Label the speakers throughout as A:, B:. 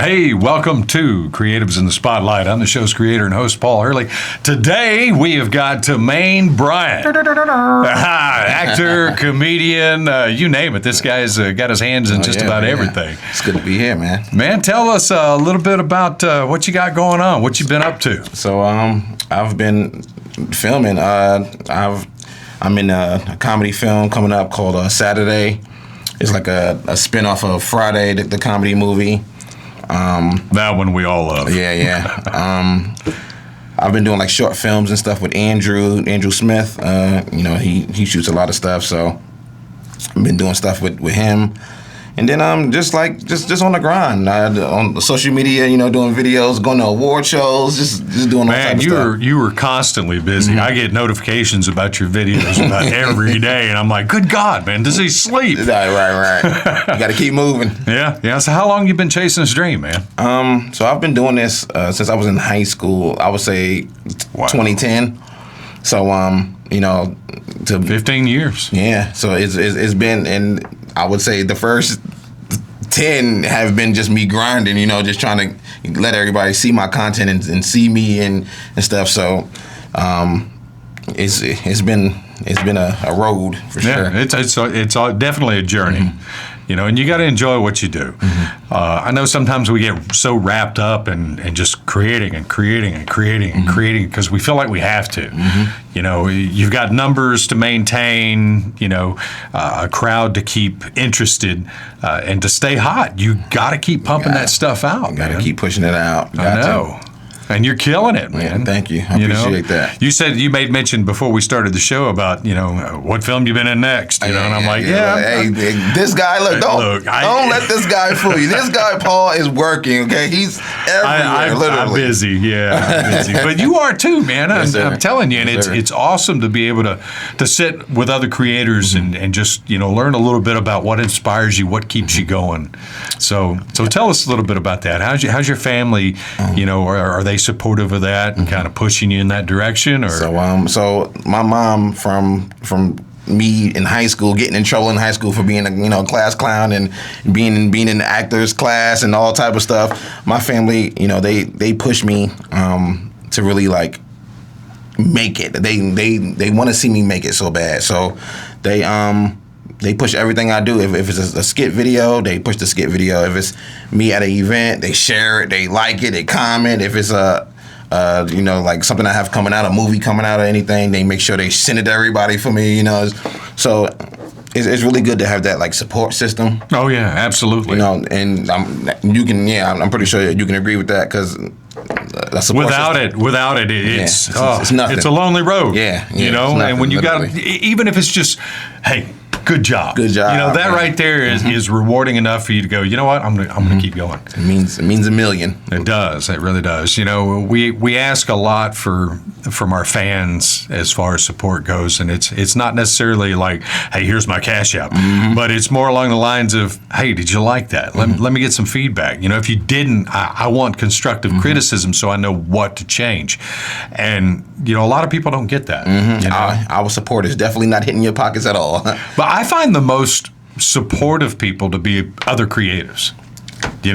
A: Hey, welcome to Creatives in the Spotlight. I'm the show's creator and host, Paul Hurley. Today, we have got Timaine Bryant. Actor, comedian, you name it. This guy's got his hands in just about everything.
B: It's good to be here, man.
A: Man, tell us a little bit about what you got going on, what you've been up to.
B: So, I've been filming. I'm in a comedy film coming up called Saturday. It's like a spin-off of Friday, the comedy movie.
A: That one we all love.
B: Yeah. I've been doing like short films and stuff with Andrew Smith. He shoots a lot of stuff, so I've been doing stuff with him. And then I'm just on the grind on social media, doing videos, going to award shows, just doing all type of stuff.
A: Man, you were constantly busy. I get notifications about your videos about every day, and I'm like, good God, man, does he sleep?
B: Right. You got to keep moving.
A: Yeah. So how long you been chasing this dream, man?
B: So I've been doing this since I was in high school. I would say 2010. So
A: 15 years.
B: Yeah. So it's been, and I would say the first 10 have been just me grinding, just trying to let everybody see my content and see me and stuff. So it's been a road for sure.
A: Yeah, it's definitely a journey. And you got to enjoy what you do. I know sometimes we get so wrapped up and just creating because we feel like we have to. You've got numbers to maintain, a crowd to keep interested, and to stay hot. You got to keep pumping that stuff out.
B: Got to keep pushing it out.
A: I know. And you're killing it, man.
B: Yeah, thank you. I appreciate that.
A: You said you made mention before we started the show about what film you been in next. And I'm like,
B: Hey, this guy, don't let this guy fool you. This guy, Paul, is working. Okay, he's everywhere. Literally,
A: I'm busy. Yeah, I'm busy. But you are too, man. I'm telling you, and it's awesome to be able to sit with other creators and just learn a little bit about what inspires you, what keeps you going. So tell us a little bit about that. How's your family? Are they supportive of that and kind of pushing you in that direction? Or
B: so my mom from me in high school, getting in trouble in high school for being a class clown and being in the actors class and all type of stuff. My family, they push me to really like make it. They want to see me make it so bad. So they push everything I do. If it's a skit video, they push the skit video. If it's me at an event, they share it, they like it, they comment. If it's like something I have coming out, a movie coming out or anything, they make sure they send it to everybody for me, So it's really good to have that like support system.
A: Oh yeah, absolutely.
B: And I'm pretty sure you can agree with that because
A: without it, it's
B: nothing.
A: It's a lonely road.
B: Yeah.
A: And when you got, even if it's just, hey, good job. That right there is rewarding enough for you to go, you know what, I'm gonna keep going.
B: It means a million.
A: It does. It really does. We ask a lot from our fans as far as support goes, and it's not necessarily like, hey, here's my cash app, but it's more along the lines of, hey, did you like that? Let me get some feedback. If you didn't, I want constructive criticism so I know what to change. And a lot of people don't get that.
B: Our support is definitely not hitting your pockets at all.
A: But I find the most supportive people to be other creatives. You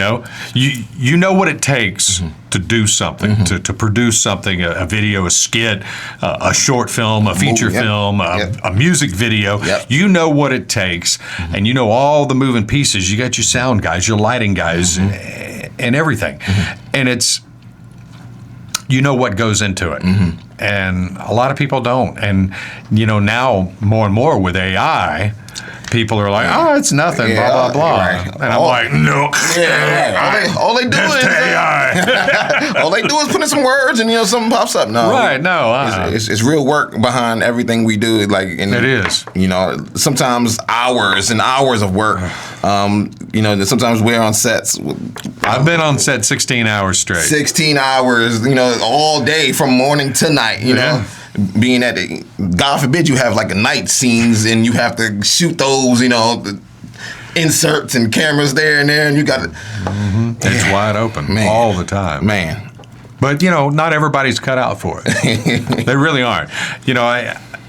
A: know what it takes to do something, to produce something, a video, a skit, a short film, a feature film, a music video. You know what it takes, and you know all the moving pieces. You got your sound guys, your lighting guys, and everything. And it's, what goes into it. And a lot of people don't. And, now more and more with AI, people are like, oh, it's nothing, blah, blah, blah.
B: Right.
A: And I'm like, no.
B: All they do is
A: AI.
B: all they do is put in some words and something pops up. No,
A: right? No,
B: it's real work behind everything we do. Like,
A: it is.
B: Sometimes hours and hours of work. Sometimes we're on sets.
A: I've been on set 16 hours straight.
B: 16 hours, all day from morning to night. Being at God forbid you have like a night scenes and you have to shoot those, the inserts and cameras there and there, and you got to.
A: It's wide open all the time,
B: man.
A: But not everybody's cut out for it. They really aren't.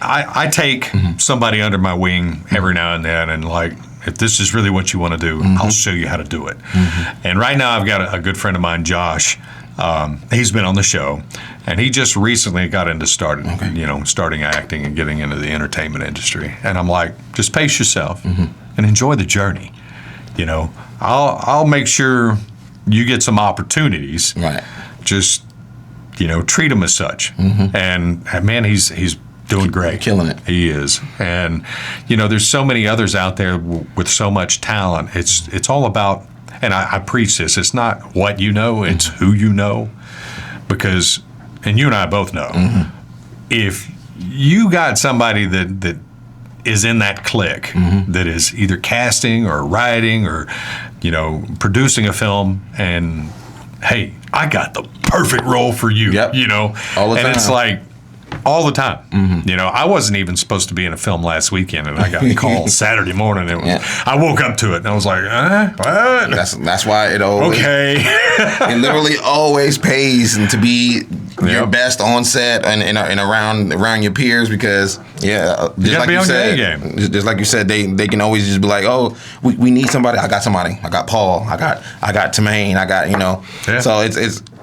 A: I take somebody under my wing every now and then, and like, if this is really what you want to do, I'll show you how to do it. And right now I've got a good friend of mine, Josh. He's been on the show, and he just recently got into starting acting and getting into the entertainment industry. And I'm like, just pace yourself and enjoy the journey. I'll make sure you get some opportunities.
B: Right.
A: Just treat him as such. And man, he's doing great.
B: Killing it.
A: He is. And there's so many others out there with so much talent. It's all about, and I preach this, it's not what you know, it's who you know. Because, and you and I both know, if you got somebody that is in that clique, that is either casting or writing or producing a film, and hey, I got the perfect role for you.
B: Yep. All the time.
A: And it's like all the time. I wasn't even supposed to be in a film last weekend, and I got a call Saturday morning. I woke up to it, and I was like, what?
B: That's why it always it literally always pays to be your best on set and around your peers, because just like you said, just like you said, they can always just be like, oh, we need somebody. I got somebody. I got Paul. I got Timaine. I got So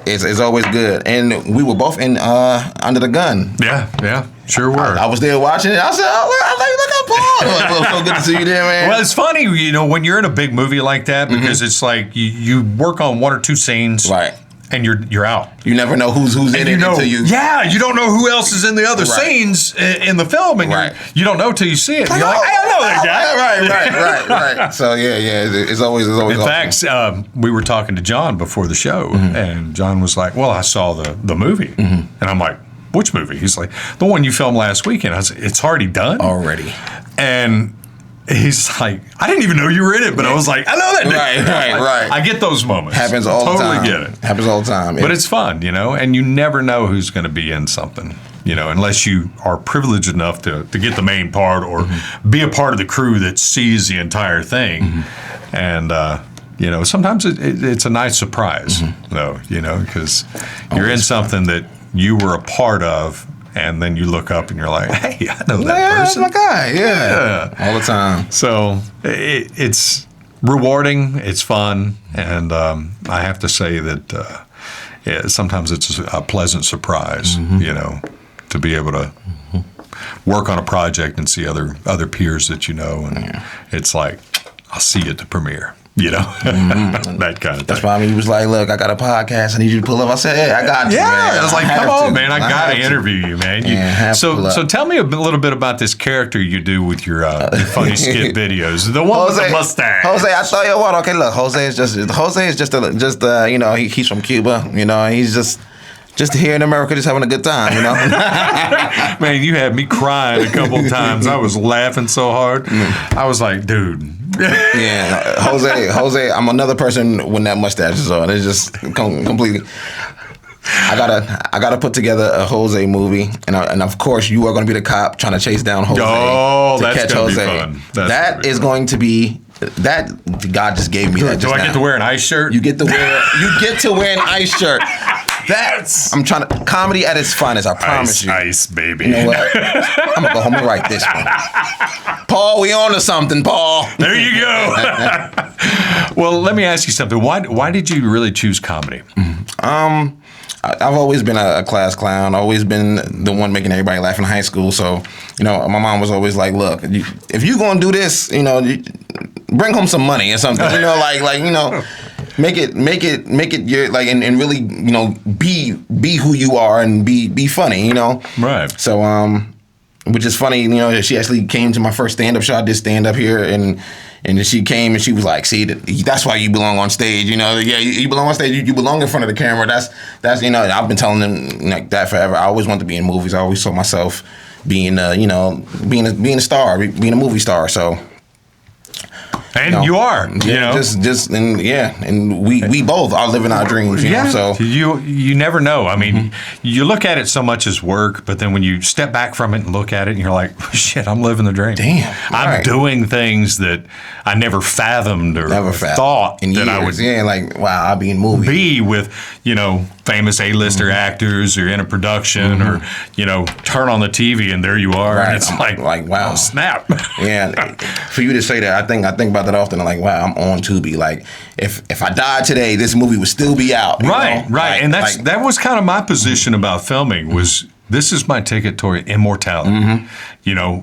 B: it's always good. And we were both in Under the Gun.
A: Yeah, sure were.
B: I was there watching it. I said, look at Paul. It was so good to see you there, man.
A: Well, it's funny, when you're in a big movie like that, because it's like you work on one or two scenes.
B: Right.
A: And you're out.
B: You never know who's in it until you.
A: Yeah, you don't know who else is in the other scenes in the film, and you don't know till you see it. You're like, I know that guy.
B: Right. So it's always.
A: In fact, we were talking to John before the show, and John was like, "Well, I saw the movie," and I'm like, "Which movie?" He's like, "The one you filmed last weekend." I said, "It's already done
B: already,"
A: and he's like, I didn't even know you were in it, but I was like, I know that.
B: Right.
A: I get those moments.
B: Happens all the time.
A: Totally get it.
B: Happens all the time.
A: But it's fun, and you never know who's going to be in something, unless you are privileged enough to get the main part or be a part of the crew that sees the entire thing. And, sometimes it's a nice surprise, though, because you're in something that you were a part of. And then you look up and you're like, hey, I know that person.
B: That's my guy. Yeah. All the time.
A: So it's rewarding. It's fun. And I have to say that sometimes it's a pleasant surprise, to be able to work on a project and see other peers that you know. And it's like, I'll see you at the premiere. That kind of thing.
B: That's why he was like, look, I got a podcast. I need you to pull up. I said, hey, I got you, man.
A: I was like, come on, man. I got to interview you, man. So tell me a little bit about this character you do with your funny skit videos. The one with the mustache.
B: Jose, I tell you what. Okay, look, Jose is just he's from Cuba. He's just here in America, just having a good time,
A: Man, you had me crying a couple of times. I was laughing so hard. I was like, dude.
B: Yeah, Jose. I'm another person when that mustache is on. It's just completely. I gotta put together a Jose movie, and of course you are going to be the cop trying to chase down Jose to catch Jose. Be fun. That is going to be. That God just gave me that.
A: Do I get to wear an ice shirt?
B: You get to wear an ice shirt. I'm trying to comedy at its finest. I promise you.
A: Ice, baby.
B: You know what? I'm gonna go home and write this one. Paul, we on to something, Paul.
A: There you go. Well, let me ask you something. Why did you really choose comedy?
B: I've always been a class clown. Always been the one making everybody laugh in high school. So, my mom was always like, "Look, if you gonna do this, bring home some money or something. Make it your and really be who you are and be funny.
A: Right.
B: So which is funny. She actually came to my first stand up show. I did stand up here and then she came and she was like, see, that's why you belong on stage. You belong on stage. You belong in front of the camera. That's I've been telling them like that forever. I always wanted to be in movies. I always saw myself being being a star, being a movie star. So.
A: And you are,
B: and we both are living our dreams, So
A: you never know. I mean, you look at it so much as work, but then when you step back from it and look at it, and you're like, shit, I'm living the dream.
B: Damn,
A: I'm doing things that I never fathomed or thought
B: in
A: that
B: years.
A: I would.
B: Wow, I'll be in movies.
A: Be with famous A-lister actors or in a production or, turn on the TV and there you are.
B: Right.
A: And it's like,
B: wow.
A: Oh, snap.
B: Yeah. For you to say that, I think about that often. I'm like, wow, I'm on Tubi. Like, if I died today, this movie would still be out.
A: Right. And that was kind of my position about filming was this is my ticket toward immortality.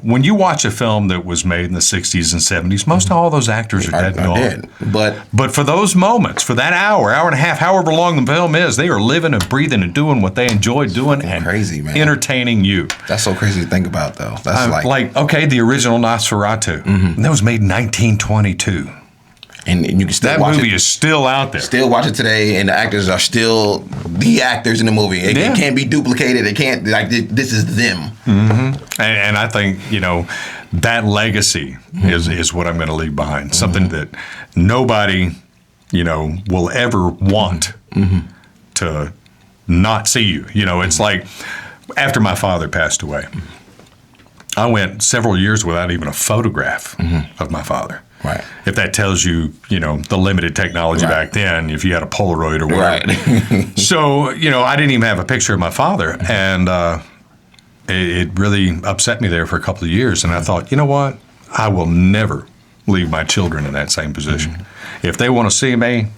A: When you watch a film that was made in the 60s and 70s, most of all those actors are dead and gone. But for those moments, for that hour and a half, however long the film is, they are living and breathing and doing what they enjoy doing and
B: crazy, man.
A: Entertaining you.
B: That's so crazy to think about, though. That's
A: okay, the original Nosferatu. That was made in 1922.
B: And you can still watch it.
A: That movie is still out there.
B: Still watch it today, and the actors are still the actors in the movie. It can't be duplicated. It can't, this is them.
A: And I think, that legacy is what I'm going to leave behind. Something that nobody, will ever want to not see you. It's like after my father passed away, I went several years without even a photograph of my father.
B: Right.
A: If that tells you, the limited technology back then, if you had a Polaroid or whatever.
B: Right.
A: So, I didn't even have a picture of my father. And it really upset me there for a couple of years. And I thought, you know what? I will never leave my children in that same position. If they want to see me,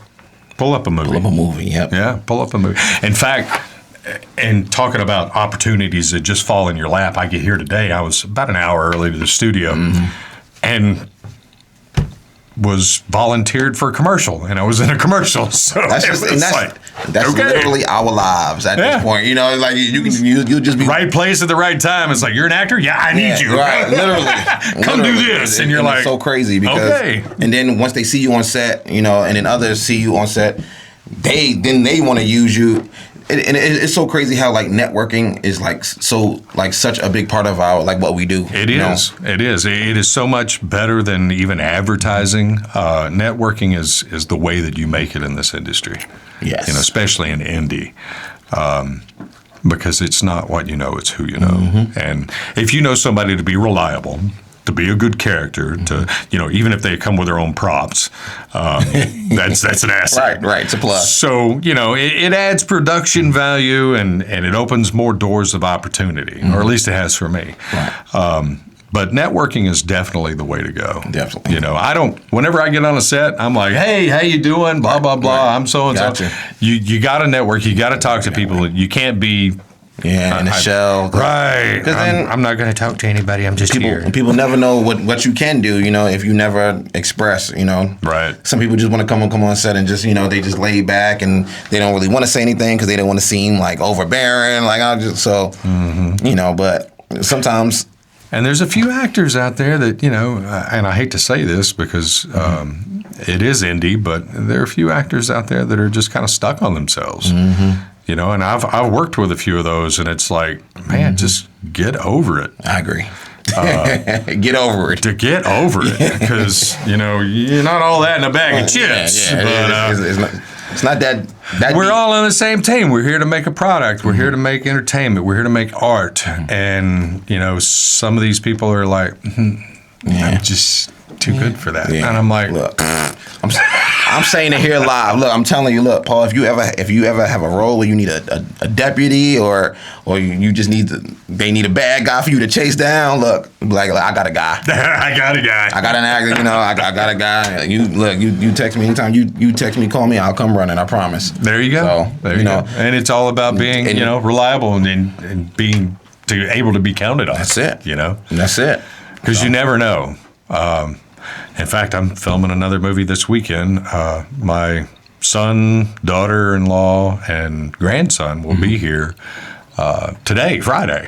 A: pull up a movie.
B: Pull up a movie, yep.
A: Yeah, pull up a movie. In fact, and talking about opportunities that just fall in your lap, I get here today. I was about an hour early to the studio. And was volunteered for a commercial, and I was in a commercial. So
B: that's literally our lives at this point. You'll just be
A: right place at the right time. It's like, you're an actor. Yeah, I need you.
B: Right, literally.
A: Come do this, and you're like,
B: it's so crazy because. And then once they see you on set, and then others see you on set, they want to use you. And it's so crazy how networking is such a big part of our what we do.
A: It is. It is. It is so much better than even advertising. Networking is the way that you make it in this industry.
B: Yes.
A: Especially in indie. Because it's not what you know, it's who you know. And if you know somebody to be reliable, to be a good character, to even if they come with their own props, that's an asset.
B: Right, it's a plus.
A: So it adds production value and it opens more doors of opportunity, or at least it has for me.
B: Right.
A: But networking is definitely the way to go.
B: Definitely.
A: I don't. Whenever I get on a set, I'm like, hey, how you doing? Blah blah blah.
B: Right.
A: I'm so and so.
B: Gotcha.
A: You got to network. You got to talk to people. You can't be.
B: Yeah, in a shell.
A: Right. I'm not going to talk to anybody. I'm just here.
B: People never know what you can do, if you never express,
A: Right.
B: Some people just want to come on set and just, they just lay back and they don't really want to say anything because they don't want to seem overbearing. But sometimes.
A: And there's a few actors out there that, and I hate to say this because it is indie, but there are a few actors out there that are just kind of stuck on themselves. And I've worked with a few of those, and it's like, man, just get over it.
B: I agree. Get over it.
A: To get over it, because you're not all that in a bag of chips.
B: It's not that
A: we're
B: deep.
A: all on the same team. We're here to make a product. We're here to make entertainment. We're here to make art. And some of these people are like, I'm just too good for that. And I'm like,
B: look, I'm saying it here live. Look, I'm telling you, look, Paul, if you ever have a role where you need a deputy or you just they need a bad guy for you to chase down, look, I got a guy.
A: I got a guy.
B: I got an actor, I got a guy. You text me anytime you text me, call me, I'll come running, I promise.
A: There you go.
B: So,
A: there you go. And it's all about being, reliable and being able to be counted on.
B: That's it. That's it.
A: Because you never know. In fact, I'm filming another movie this weekend. My son, daughter-in-law, and grandson will be here today, Friday,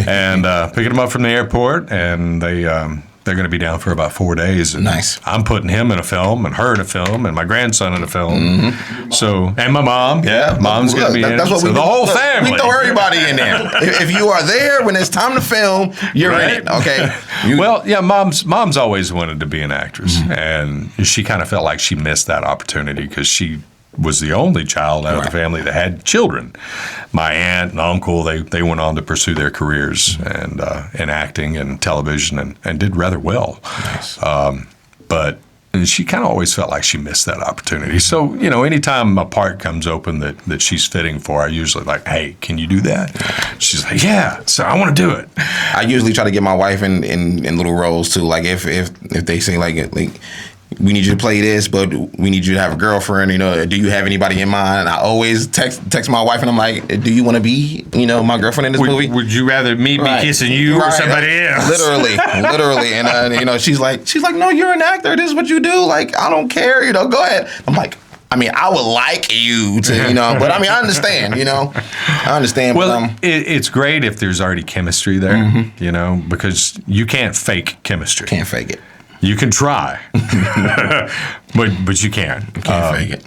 A: and picking them up from the airport, and they're going to be down for about 4 days. And
B: nice.
A: I'm putting him in a film, and her in a film, and my grandson in a film. So, and my mom. Yeah, mom's going to be in it. So the whole family.
B: We throw everybody in there. If you are there when it's time to film, you're in it. Okay.
A: Well, yeah, mom's always wanted to be an actress, and she kind of felt like she missed that opportunity because she was the only child out of the family that had children. My aunt and uncle, they went on to pursue their careers and in acting and television and did rather well.
B: Nice.
A: But And she kind of always felt like she missed that opportunity. So, anytime a part comes open that she's fitting for, I usually like, hey, can you do that? She's like, yeah, so I want to do it.
B: I usually try to get my wife in little roles too. Like if they say like we need you to play this, but we need you to have a girlfriend. Do you have anybody in mind? I always text my wife, and I'm like, do you want to be, my girlfriend in this movie?
A: Would you rather me be kissing you or somebody else?
B: Literally. And she's like, no, you're an actor. This is what you do. Like, I don't care. Go ahead. I'm like, I would like you to, but I understand. I understand.
A: Well,
B: but,
A: it's great if there's already chemistry there. Because you can't fake chemistry.
B: Can't fake it.
A: You can try, but you can't.
B: You can't fake it.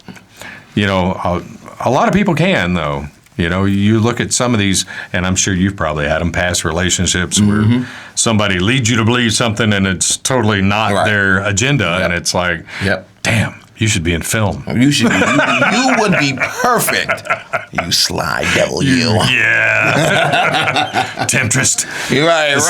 A: A lot of people can, though. You look at some of these, and I'm sure you've probably had them, past relationships where somebody leads you to believe something and it's totally not their agenda, and it's like, damn, you should be in film.
B: You should. You would be perfect. You sly devil, you.
A: Yeah. Temptress.
B: You're right.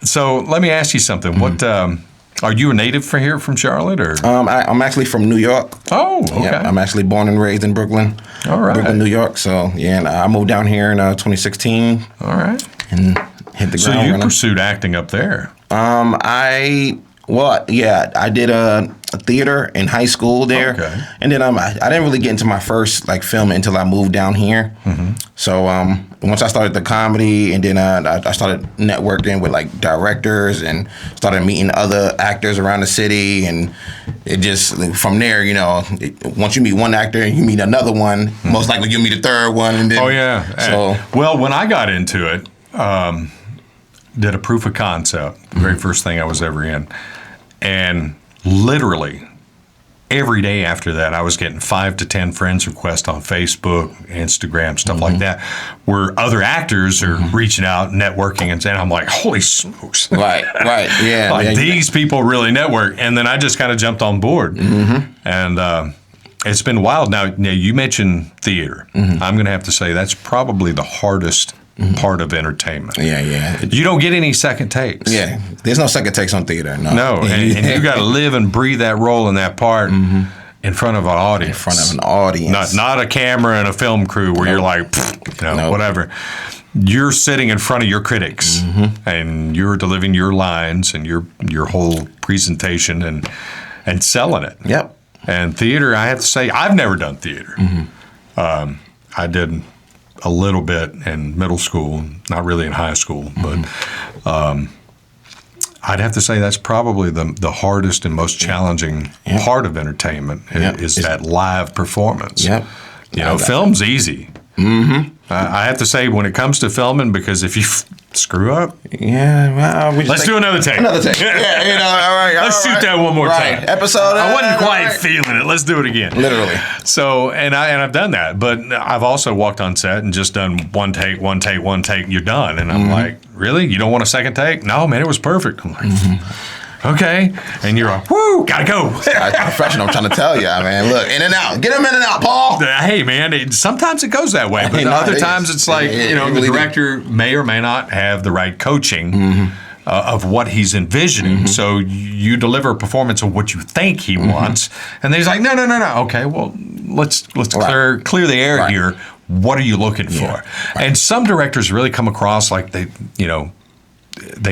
A: So let me ask you something. What are you a native from Charlotte, or?
B: I'm actually from New York.
A: Oh, okay.
B: Yeah, I'm actually born and raised in Brooklyn.
A: All right.
B: Brooklyn, New York. So yeah, and I moved down here in 2016.
A: All right.
B: And hit the ground
A: So you
B: running.
A: pursued acting up there?
B: I did a theater in high school there, and then I didn't really get into my first film until I moved down here. So once I started the comedy, and then I started networking with directors and started meeting other actors around the city, and it just from there, once you meet one actor, you meet another one. Most likely you'll meet a third one, and then
A: well, when I got into it. Did a proof of concept, the very first thing I was ever in. And literally every day after that, I was getting 5 to 10 friends requests on Facebook, Instagram, stuff like that, where other actors are reaching out, networking, and I'm like, holy smokes.
B: Right, yeah.
A: These people really network. And then I just kind of jumped on board. And it's been wild. Now, you mentioned theater. I'm going to have to say that's probably the hardest part of entertainment.
B: Yeah.
A: You don't get any second takes.
B: Yeah, there's no second takes on theater. No,
A: and you got to live and breathe that role in that part in front of an audience.
B: In front of an audience.
A: Not a camera and a film crew where you're like, whatever. You're sitting in front of your critics and you're delivering your lines and your whole presentation and selling it.
B: Yep.
A: And theater, I have to say, I've never done theater. I did a little bit in middle school, not really in high school, but I'd have to say that's probably the hardest and most challenging part of entertainment is that live performance.
B: Yep.
A: Film's easy. I have to say, when it comes to filming, because if you screw up, let's do another take.
B: Another take. Yeah, all right.
A: Let's shoot that one more time.
B: Episode.
A: I wasn't quite feeling it. Let's do it again.
B: Literally.
A: So, and I've done that, but I've also walked on set and just done one take, you're done. And I'm like, really? You don't want a second take? No, man, it was perfect. I'm like, okay. And you're like, woo, gotta go.
B: Professional, I'm trying to tell you, man. Look, in and out. Get them in and out, Paul.
A: Hey, man, sometimes it goes that way. But other times it's like, the director may or may not have the right coaching of what he's envisioning. So you deliver a performance of what you think he wants. And then he's like, no. Okay, well, let's clear the air here. What are you looking for? Right. And some directors really come across like they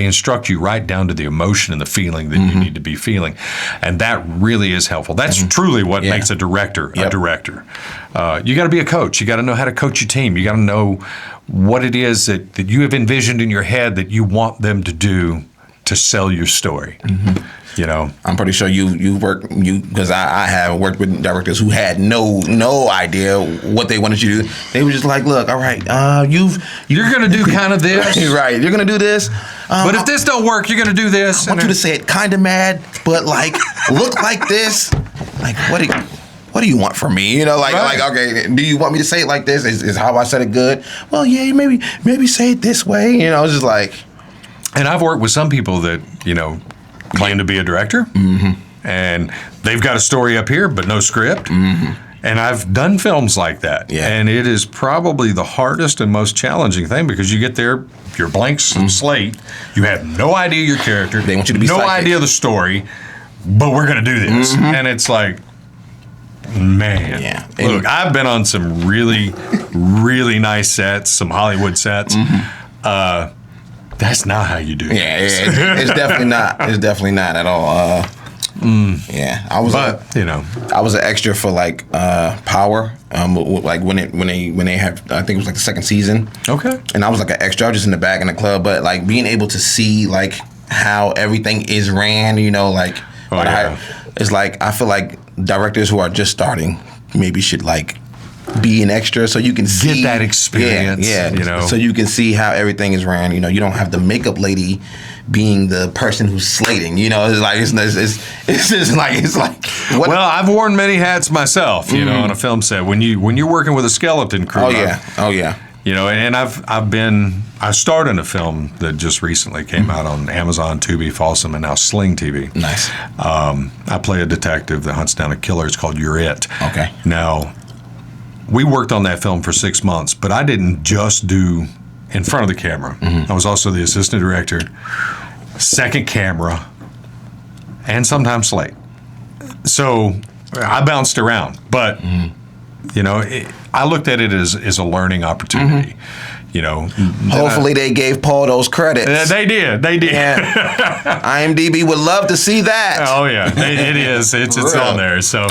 A: instruct you right down to the emotion and the feeling that you need to be feeling. And that really is helpful. That's truly what makes a director a director. You got to be a coach. You got to know how to coach your team. You got to know what it is that you have envisioned in your head that you want them to do to sell your story. I'm
B: pretty sure because I have worked with directors who had no idea what they wanted you to do. They were just like, look, all right,
A: you're gonna do kind of this,
B: right? You're gonna do this,
A: but if this don't work, you're gonna do this.
B: I want you to say it kind of mad, but look like this. Like, what do you want from me? Okay, do you want me to say it like this? Is how I said it good? Well, yeah, maybe say it this way. It's just like.
A: And I've worked with some people that claim to be a director, and they've got a story up here but no script. And I've done films like that, and it is probably the hardest and most challenging thing because you get there, you're blank slate, you have no idea your character,
B: they want you to be
A: no
B: psychic.
A: idea the story, but we're going to do this. And it's like, man,
B: Yeah.
A: look, I've been on some really, really nice sets, some Hollywood sets. That's not how you do it.
B: Yeah, it's definitely not. It's definitely not at all. Yeah, I was an extra for like Power. Like when they have, I think it was like the second season.
A: Okay.
B: And I was like an extra. I was just in the back in the club, but like being able to see like how everything is ran, like. It's like I feel like directors who are just starting maybe should like be an extra so you can see
A: get that experience.
B: Yeah. So you can see how everything is ran. You don't have the makeup lady being the person who's slating. It's like. What?
A: Well, I've worn many hats myself. On a film set when you're working with a skeleton crew.
B: Oh yeah.
A: And I starred in a film that just recently came out on Amazon, Tubi, Folsom, and now Sling TV.
B: Nice.
A: I play a detective that hunts down a killer. It's called You're It.
B: Okay.
A: Now, we worked on that film for 6 months, but I didn't just do in front of the camera. I was also the assistant director, second camera, and sometimes slate. So I bounced around, but I looked at it as a learning opportunity.
B: Hopefully they gave Paul those credits.
A: They did.
B: Yeah. IMDb would love to see that.
A: Oh yeah, it is. It's on there. So,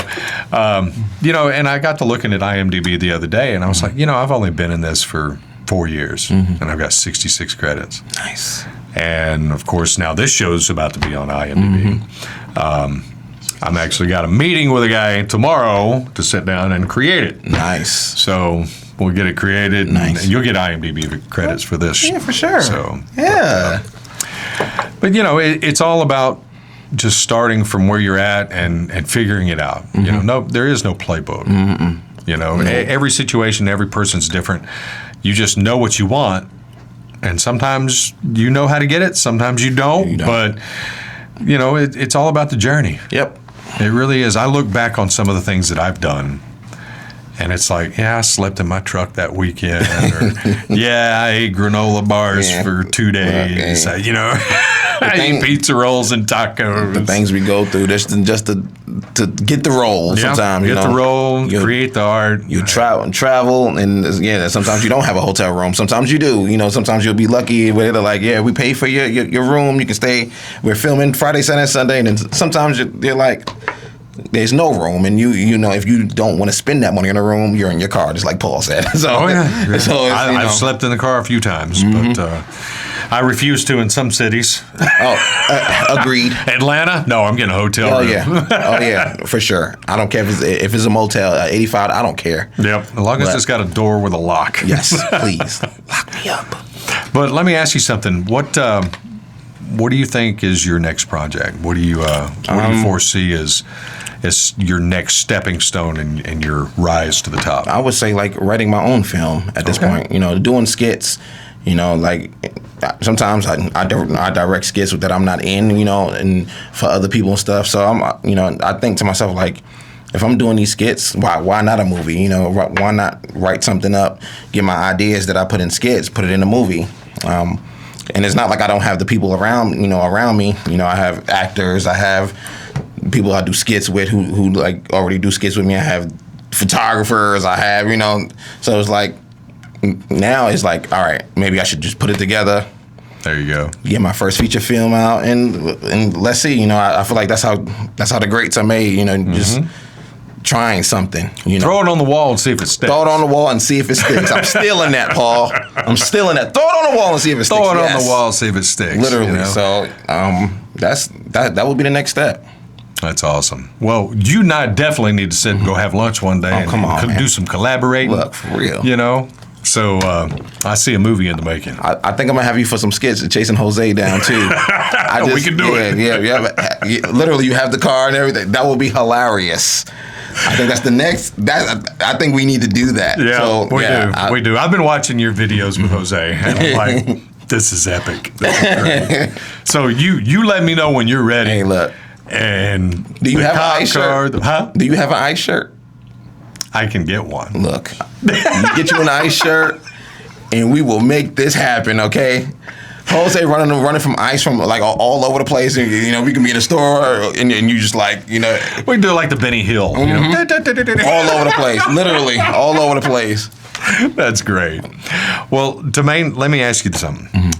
A: and I got to looking at IMDb the other day, and I was like, I've only been in this for 4 years, and I've got 66 credits.
B: Nice.
A: And of course, now this show's about to be on IMDb. I'm actually got a meeting with a guy tomorrow to sit down and create it.
B: Nice.
A: So we'll get it created, and you'll get IMDb credits for this.
B: Yeah, for sure.
A: So
B: yeah.
A: But it's all about just starting from where you're at and figuring it out. There is no playbook. Every situation, every person's different. You just know what you want, and sometimes you know how to get it, sometimes you don't. But it's all about the journey.
B: Yep.
A: It really is. I look back on some of the things that I've done, and it's like, I slept in my truck that weekend, or I ate granola bars for 2 days.
B: Okay.
A: I eat pizza rolls and tacos.
B: The things we go through just to get the role. Sometimes
A: get the role, create the art.
B: You travel, and sometimes you don't have a hotel room. Sometimes you do. Sometimes you'll be lucky where they're like, we pay for your room. You can stay. We're filming Friday, Saturday, Sunday, and then sometimes they're like, there's no room, and if you don't want to spend that money in a room, you're in your car, just like Paul said. So,
A: I've slept in the car a few times, but I refuse to in some cities.
B: Agreed.
A: Atlanta? No, I'm getting a hotel room.
B: Oh yeah, for sure. I don't care if it's a motel, 85. I don't care.
A: Yep, as long as it's got a door with a lock.
B: Yes, please lock me up.
A: But let me ask you something. What do you think is your next project? What do you foresee as your next stepping stone in your rise to the top?
B: I would say like writing my own film at this point. Doing skits. Like sometimes I direct skits that I'm not in. And for other people and stuff. So I think to myself like, if I'm doing these skits, why not a movie? Why not write something up, get my ideas that I put in skits, put it in a movie. And it's not like I don't have the people around me. I have actors. I have people I do skits with who like already do skits with me. I have photographers. I have, So it's like now it's like, all right, maybe I should just put it together.
A: There you go.
B: Get my first feature film out, and let's see. I feel like that's how the greats are made. Just trying something.
A: Throw it on the wall and see if it sticks.
B: Throw it on the wall and see if it sticks. I'm still in that, Paul. I'm still in that. Throw it on the wall and see if it sticks.
A: Throw it on the wall and see if it sticks.
B: Literally. So that would be the next step.
A: That's awesome. Well, you and I definitely need to sit and go have lunch one day and do some collaborating.
B: Look, for real.
A: So I see a movie in the making.
B: I think I'm gonna have you for some skits chasing Jose down too.
A: We can do it.
B: Yeah. Literally, you have the car and everything. That will be hilarious. I think that's the next. I think we need to do that.
A: Yeah,
B: so,
A: we do. I've been watching your videos with Jose, and I'm like, this is epic. This is great. So you let me know when you're ready.
B: Hey, look.
A: And
B: do you have an ice shirt?
A: Huh?
B: Do you have an ice shirt?
A: I can get one.
B: Look, get you an ice shirt, and we will make this happen. Okay. Jose running from ice from like all over the place, and you know we can be in a store, and you just like you know
A: we do like the Benny Hill, you know?
B: all over the place, literally all over the place.
A: That's great. Well, Timaine, let me ask you something.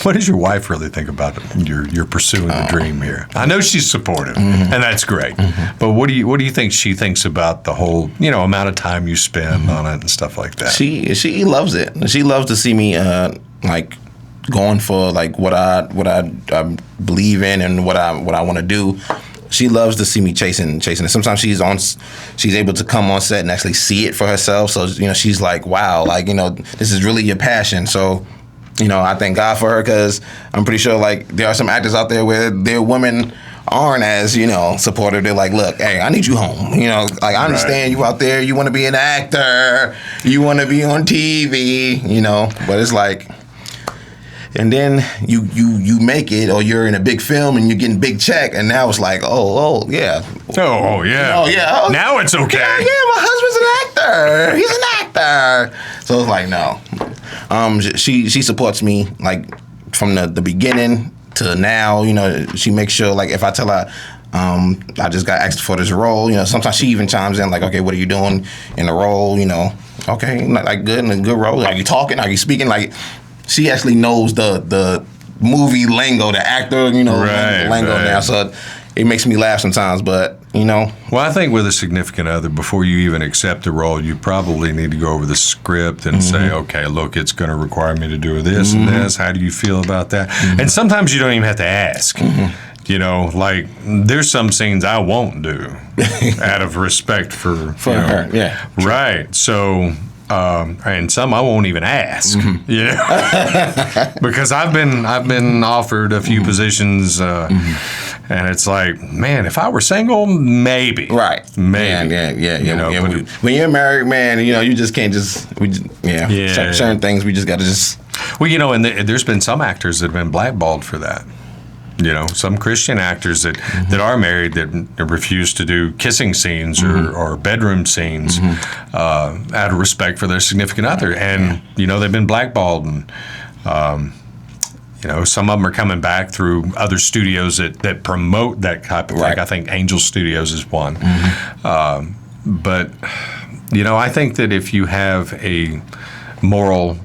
A: What does your wife really think about your pursuing the dream here? I know she's supportive, and that's great. But what do you think she thinks about the whole amount of time you spend on it and stuff like that?
B: She loves it. She loves to see me like going for like what I believe in and what I want to do. She loves to see me chasing it. Sometimes she's able to come on set and actually see it for herself. So she's like, wow, like this is really your passion. So. I thank God for her because I'm pretty sure like there are some actors out there where their women aren't as supportive. They're like, look, hey, I need you home. Like I understand you out there. You want to be an actor. You want to be on TV. But it's like, and then you make it, or you're in a big film and you're getting big check, and now it's like, oh yeah.
A: Oh yeah. Now it's okay.
B: Yeah, my husband's an actor. He's an actor. So it's like no. She supports me like from the beginning to now. She makes sure like if I tell her I just got asked for this role, sometimes she even chimes in like, okay, what are you doing in the role? Okay, like good in a good role. Are you talking? Are you speaking? Like she actually knows the movie lingo, the actor lingo now. So it makes me laugh sometimes, but
A: Well, I think with a significant other, before you even accept the role, you probably need to go over the script and say, okay, look, it's going to require me to do this and this. How do you feel about that? And sometimes you don't even have to ask. Like there's some scenes I won't do out of respect for
B: her. Yeah.
A: Right. So. And some I won't even ask, because I've been offered a few positions, and it's like, man, if I were single, maybe,
B: right,
A: maybe,
B: yeah. When you're married, man, you just can't certain things we just got to just.
A: Well, and there's been some actors that have been blackballed for that. Some Christian actors that are married that refuse to do kissing scenes or bedroom scenes out of respect for their significant other. And, they've been blackballed. And, some of them are coming back through other studios that promote that type of thing. I think Angel Studios is one. But, I think that if you have a moral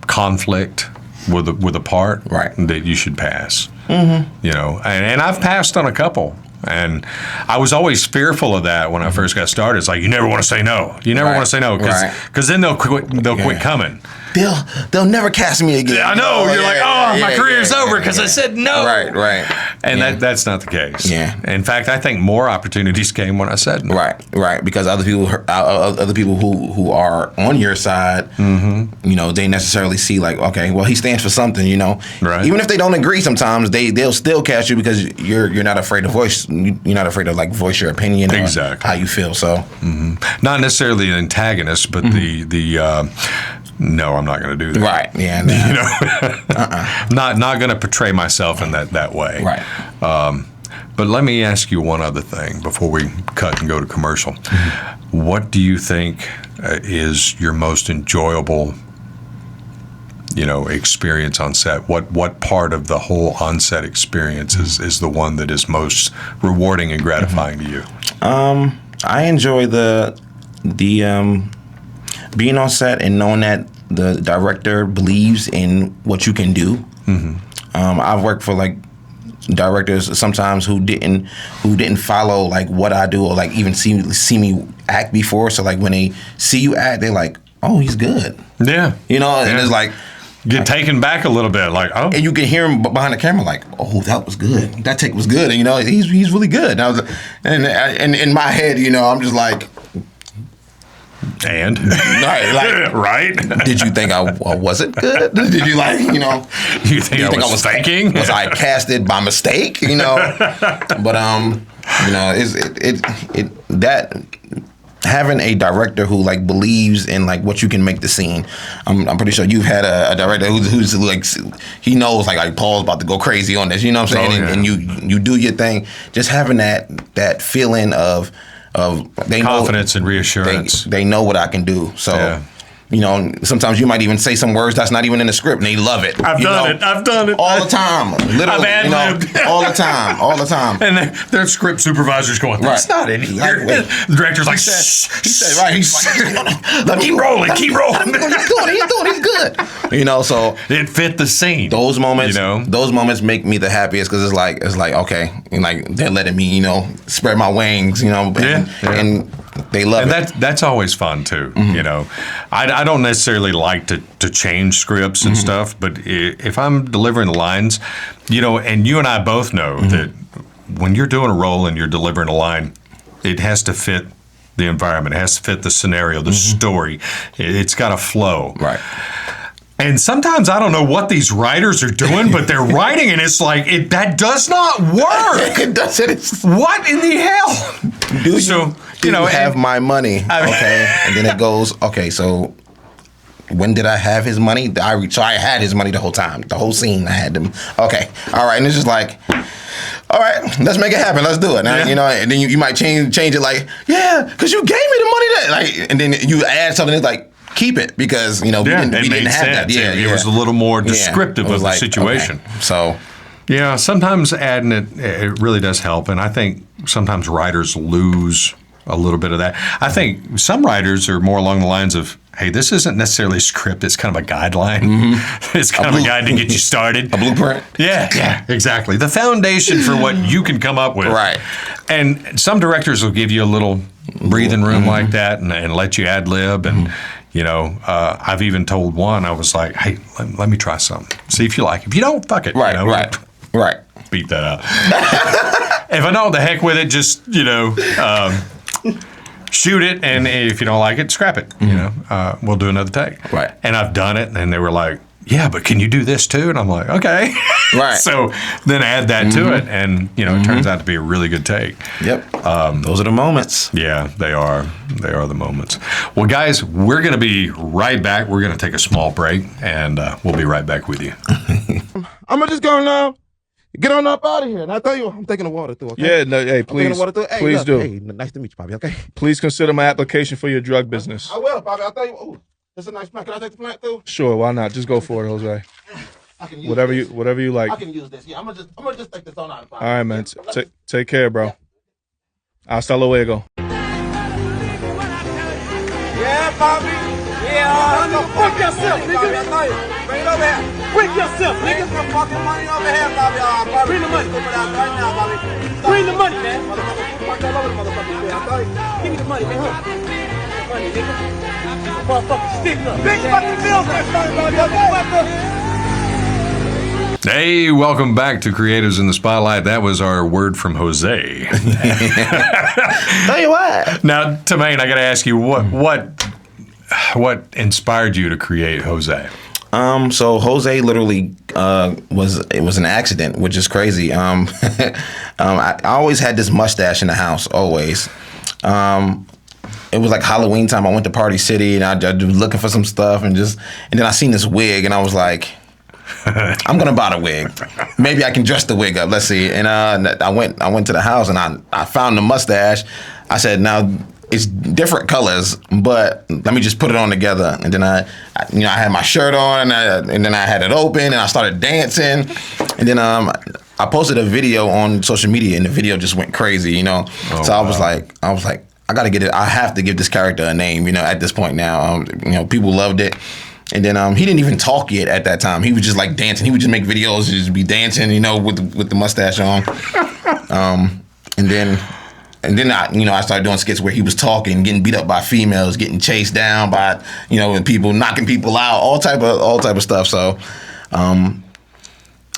A: conflict with a part, that you should pass. And I've passed on a couple, and I was always fearful of that when I first got started. It's like you never want to say no. You never want to say no because then they'll quit coming.
B: They'll never cast me again.
A: I know. You're like, my career's over because I said no.
B: Right.
A: And that's not the case.
B: Yeah.
A: In fact, I think more opportunities came when I said no.
B: Right. Because other people who are on your side, they necessarily see like, okay, well, he stands for something, Right. Even if they don't agree, sometimes they'll still cast you because you're not afraid to voice. You're not afraid to like voice your opinion or how you feel. So,
A: not necessarily an antagonist, but the. No, I'm not going to do that.
B: Right. Yeah. No.
A: Not going to portray myself in that way.
B: Right.
A: But let me ask you one other thing before we cut and go to commercial. What do you think is your most enjoyable, experience on set? What part of the whole on-set experience is the one that is most rewarding and gratifying to you?
B: I enjoy the being on set and knowing that the director believes in what you can do. I've worked for like directors sometimes who didn't follow like what I do or like even see me act before. So like when they see you act, they're like, oh, he's good.
A: Yeah.
B: And it's like
A: get taken back a little bit, like, oh.
B: And you can hear him behind the camera, like, oh, that was good. That take was good. And he's really good. And in my head, I'm just like.
A: And
B: right? Did you think I wasn't good? Did you like
A: You think I was thinking?
B: Was I casted by mistake? But that having a director who like believes in like what you can make the scene. I'm pretty sure you've had a director who's like he knows like Paul's about to go crazy on this. You know what I'm saying? And you do your thing. Just having that feeling of they
A: confidence and reassurance.
B: They know what I can do. So sometimes you might even say some words that's not even in the script, and they love it.
A: I've done it
B: all the time. Literally,
A: I've ad-libbed.
B: All the time.
A: And their script supervisor's going, "That's not in here." The director's like,
B: he said, right. He's like,
A: keep rolling.
B: He's good. So
A: it fit the scene.
B: Those moments make me the happiest because it's like okay, like they're letting me, spread my wings, and they love it.
A: And that's always fun too. I don't necessarily like to change scripts and stuff, but if I'm delivering the lines, and you and I both know that when you're doing a role and you're delivering a line, it has to fit the environment. It has to fit the scenario, the story. It's got to flow.
B: Right.
A: And sometimes I don't know what these writers are doing, but they're writing, and it's like that does not work.
B: It doesn't.
A: What in the hell?
B: Do you have my money? Okay, and then it goes. Okay, so when did I have his money? So I had his money the whole time, the whole scene. I had them. Okay, all right, and it's just like, all right, let's make it happen. Let's do it. Now, and then you might change it like, yeah, because you gave me the money that, like, and then you add something that's like, keep it because we didn't have that. Yeah,
A: it was a little more descriptive of the situation.
B: Okay. So,
A: sometimes adding it really does help, and I think sometimes writers lose a little bit of that. I think some writers are more along the lines of, hey, this isn't necessarily a script, it's kind of a guideline. It's kind of a guide to get you started.
B: A blueprint?
A: Yeah, exactly. The foundation for what you can come up with.
B: Right.
A: And some directors will give you a little breathing room like that and let you ad lib. And, I've even told one, I was like, hey, let me try something. See if you like it. If you don't, fuck it.
B: Right.
A: Beat that out. If I know, the heck with it, just, shoot it, and if you don't like it, scrap it. We'll do another take.
B: Right.
A: And I've done it, and they were like, yeah, but can you do this too? And I'm like, okay.
B: Right.
A: So then add that to it, and it turns out to be a really good take.
B: Yep. Those are the moments.
A: Yeah, they are. They are the moments. Well, guys, we're going to be right back. We're going to take a small break, and we'll be right back with you.
C: I'm gonna just go now. Get on up out of here. And I tell you, I'm taking the water through. Okay?
D: Yeah, no, hey, please,
C: Hey,
D: please
C: look,
D: do.
C: Hey, nice to meet you, Bobby. Okay.
D: Please consider my application for your drug business.
C: I will, Bobby. I'll tell you. Ooh, this is a nice plant. Can I take the plant through?
D: Sure, why not? Just go for it, Jose.
C: I can use
D: Whatever you like.
C: I can use this. Yeah, I'm gonna just take this on out. Bobby.
D: All right, man. Take care, bro. Hasta luego.
C: Yeah, Bobby. Yeah, go fuck yourself, nigga. Bring it over here. Bring yourself, nigga. Bring the fucking money over here, Bobby. Bring the money. Right now, Bobby. Bring the money, man. Give me the money, man. Money, nigga. Motherfucker, stick up. Big fucking bills, Bobby.
A: Hey, welcome back to Creatives in the Spotlight. That was our word from Jose.
B: Tell you what.
A: Now, Timaine, I got to ask you, what inspired you to create Jose?
B: So Jose literally was an accident, which is crazy. I always had this mustache in the house, always. It was like Halloween time. I went to Party City and I was looking for some stuff and then I seen this wig and I was like, I'm gonna buy the wig. Maybe I can dress the wig up. Let's see. And I went to the house and I found the mustache. I said, now it's different colors, but let me just put it on together. And then I had my shirt on and then I had it open and I started dancing. And then I posted a video on social media and the video just went crazy,
A: Oh,
B: so I was like, I gotta get it. I have to give this character a name, at this point now. People loved it. And then he didn't even talk yet at that time. He was just like dancing. He would just make videos, just be dancing, with the mustache on. And then I started doing skits where he was talking, getting beat up by females, getting chased down by people, knocking people out, all type of stuff. So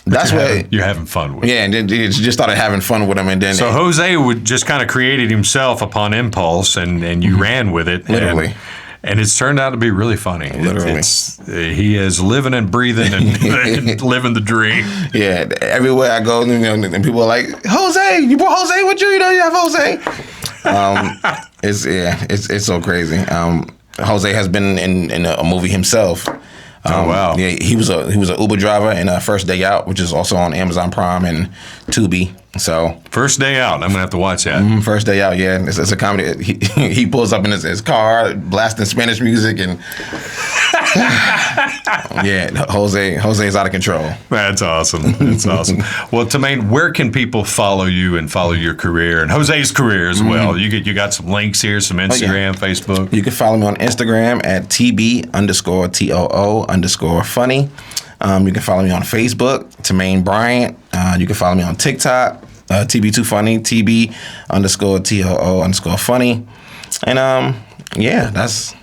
B: that's what
A: you're having fun with.
B: Yeah, and then it just started having fun with him, and then
A: Jose would just kind of created himself upon impulse, and you ran with it,
B: literally.
A: And it's turned out to be really funny.
B: Literally.
A: He is living and breathing and living the dream.
B: Yeah, everywhere I go, and people are like, Jose, you brought Jose with you? You have Jose? It's so crazy. Jose has been in a movie himself.
A: Oh, wow.
B: Yeah, he was a Uber driver in First Day Out, which is also on Amazon Prime and Tubi. So
A: First Day Out. I'm gonna have to watch that.
B: First Day Out, yeah, it's a comedy. He pulls up in his car, blasting Spanish music, and yeah, Jose's out of control.
A: That's awesome. That's awesome. Well, Timaine, where can people follow you and follow your career and Jose's career as well? You got some links here, some Instagram, Facebook.
B: You can follow me on Instagram at TB_TOO_funny. You can follow me on Facebook, Timaine Bryant. You can follow me on TikTok, TB2Funny, TB_TOO_funny. And yeah, that's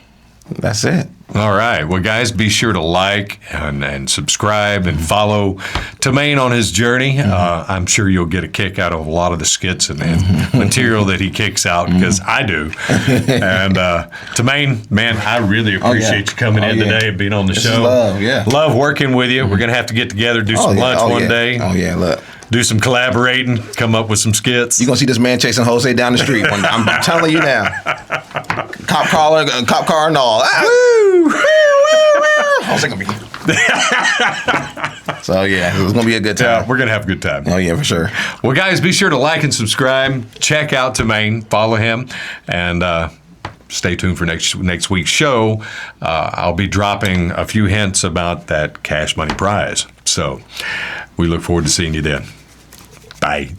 B: it.
A: All right. Well, guys, be sure to like and subscribe and follow Timaine on his journey. I'm sure you'll get a kick out of a lot of the skits and material that he kicks out, because I do. And Timaine, man, I really appreciate you coming in today and being on the show. Love working with you. We're going to have to get together, do some lunch one day.
B: Oh, yeah, look.
A: Do some collaborating, come up with some skits.
B: You're going to see this man chasing Jose down the street one day. I'm telling you now. Cop car and all. Woo! Jose going to be... So, yeah, it's going to be a good time.
A: Yeah, we're going to have a good time.
B: Oh, yeah, for sure.
A: Well, guys, be sure to like and subscribe. Check out Timaine. Follow him. And stay tuned for next week's show. I'll be dropping a few hints about that cash money prize. So we look forward to seeing you then. Bye.